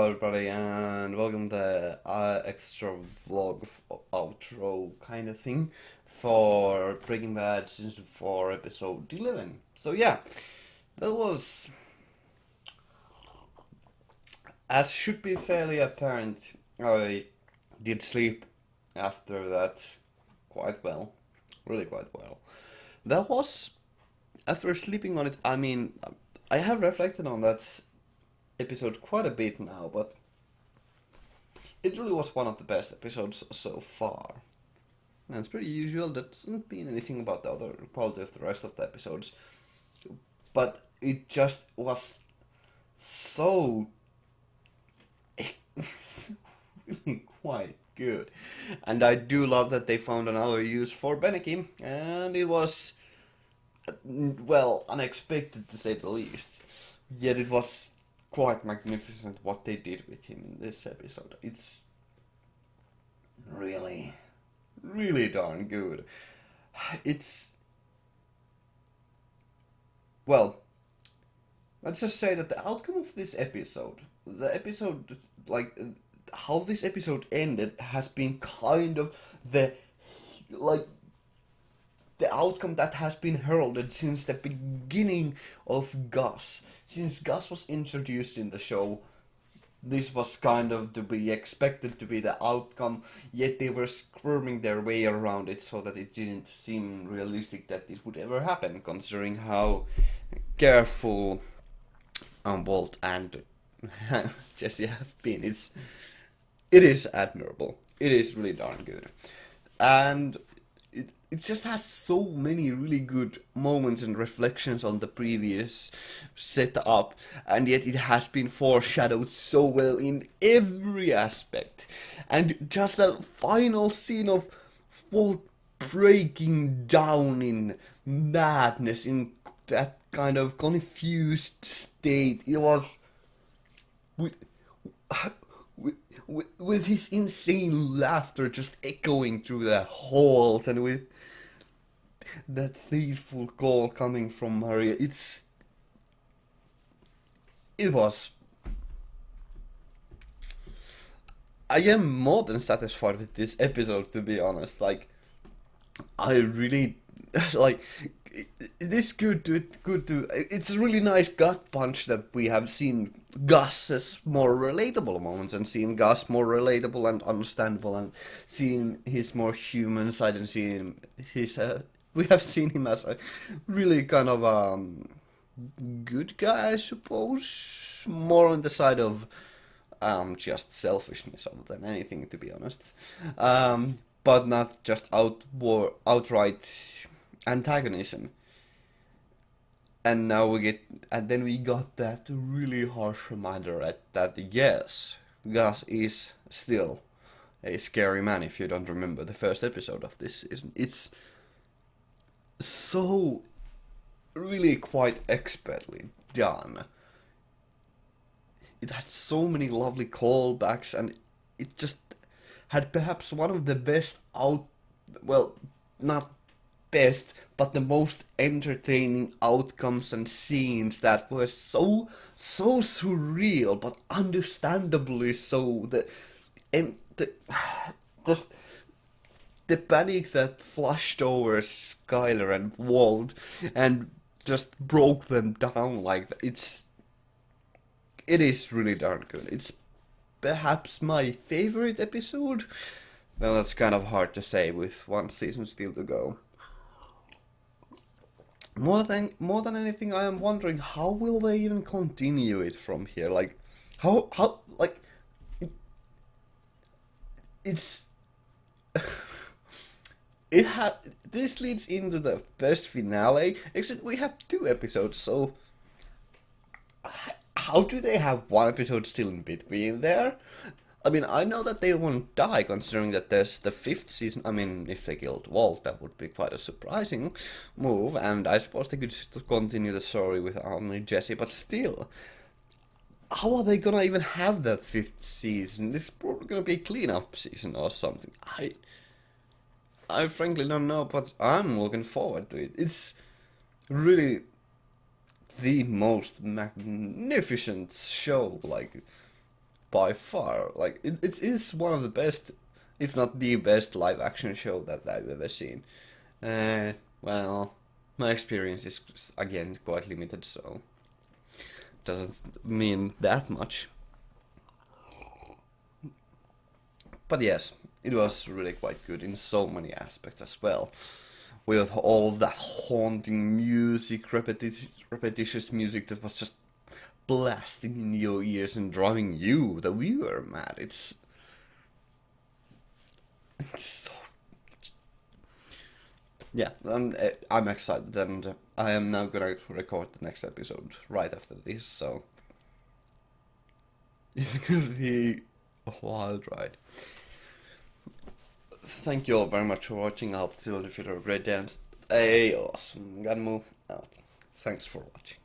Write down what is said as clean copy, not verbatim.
everybody, and welcome to the extra vlog outro kind of thing for Breaking Bad Season 4 Episode 11. So yeah, that was, as should be fairly apparent, I did sleep after that quite well, really quite well. That was, after sleeping on it, I have reflected on that episode quite a bit now, but it really was one of the best episodes so far. And it's pretty usual, that doesn't mean anything about the other quality of the rest of the episodes. But it just was so really quite good. And I do love that they found another use for Beneki, and it was, well, unexpected to say the least. Yet it was quite magnificent what they did with him in this episode. It's really, really darn good. It's, well, let's just say that the outcome of this episode, the episode, how this episode ended, has been kind of the, like, the outcome that has been heralded since the beginning of Gus. Since Gus was introduced in the show, this was kind of to be expected to be the outcome, yet they were squirming their way around it so that it didn't seem realistic that it would ever happen, considering how careful Walt and Jesse have been. It is admirable. It is really darn good. And it just has so many really good moments and reflections on the previous setup, and yet it has been foreshadowed so well in every aspect. And just that final scene of Walt breaking down in madness, in that kind of confused state, it was with, with his insane laughter just echoing through the halls, and with that faithful call coming from Maria. It was. I am more than satisfied with this episode, to be honest. Like, I really like. It is good to. It's a really nice gut punch that we have seen Gus's more relatable moments, and seen Gus more relatable and understandable, and seen his more human side, and seen his. We have seen him as a really kind of good guy, I suppose, more on the side of just selfishness other than anything, to be honest, but not just outright antagonism. And now then we got that really harsh reminder that yes, Gus is still a scary man. If you don't remember the first episode of this season, it's so really quite expertly done. It had so many lovely callbacks, and it just had perhaps one of the best well, not best, but the most entertaining outcomes and scenes that were so surreal, but understandably so. Just the panic that flushed over Skyler and Walt and just broke them down like that. It is really darn good. It's perhaps my favorite episode. Well, that's kind of hard to say with one season still to go. More than anything, I am wondering, how will they even continue it from here? Like, how like it's it had this leads into the best finale. Except we have two episodes, so how do they have one episode still in between there? I mean, I know that they won't die, considering that there's the fifth season. I mean, if they killed Walt, that would be quite a surprising move, and I suppose they could just continue the story with only Jesse, but still, how are they gonna even have that fifth season? This is probably gonna be a cleanup season or something. I frankly don't know, but I'm looking forward to it. It's really the most magnificent show, like, by far. Like, it is one of the best, if not the best, live action show that I've ever seen. Well, my experience is, again, quite limited, so doesn't mean that much. But yes, it was really quite good in so many aspects as well. With all that haunting music, repetitious music that was just blasting in your ears and driving you, the viewer, mad. It's so. Yeah, I'm excited, and I am now gonna record the next episode right after this, so it's gonna be a wild ride. Thank you all very much for watching. I hope to see you in the future. A great day and stay awesome. Gotta move out. Thanks for watching.